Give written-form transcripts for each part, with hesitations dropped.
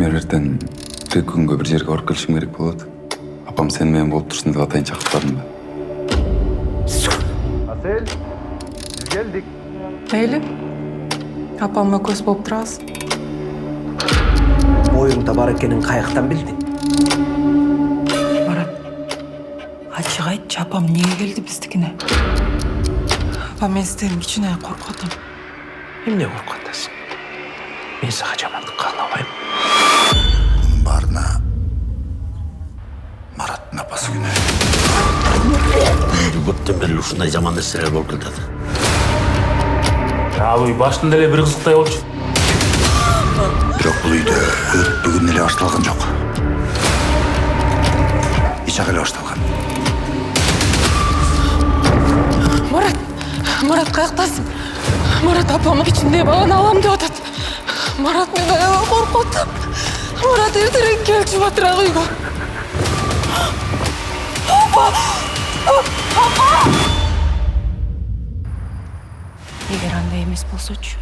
Мен ертең 2 күнгө бир жерге барып келишим керек болот. Апам сен менен болуп турсун деп атайын чакыртпадым да. Асель, biz geldik. Мейли. Апамга көз болуп турабыз. Боюңда бар экенин каяктан билдиң? Марат. Ачык айтчы, апам эмнеге келди биздикине? Апам мен сизден кичине коркуп атам. Эмне коркуп атасың? Мен сага жамандык каалабайм. Bunun barına Marat'ın apası günü. Көптөн бери ушундай жаман нерселер болуп жатат. Abi başında ele bir kızıkтай olmuş. Бирок бул үйдө өрт бүгүн эле башталган жок. Ичак эле башталган. Марат каяктасың? Марат апамы кичине баланы алам деп атат. Марат мен аябай коркуп атам. Марат эртерээк келчи батыраак үйгө. Эгер андай эмес болсочу.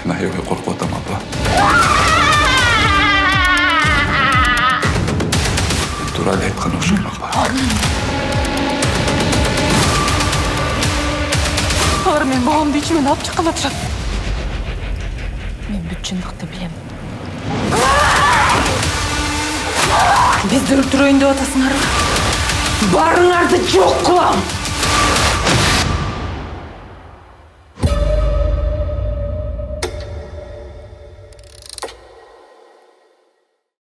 Мен аябай коркуп атам, апа. Туура эле айткан окшойм, апа. Алар менин баламды ичимен алып чыккан атышат. Мен бүт чындыкты билем. Бизди өлтүрөйүн деп атасыңарбы? Барыңарды жок кылам.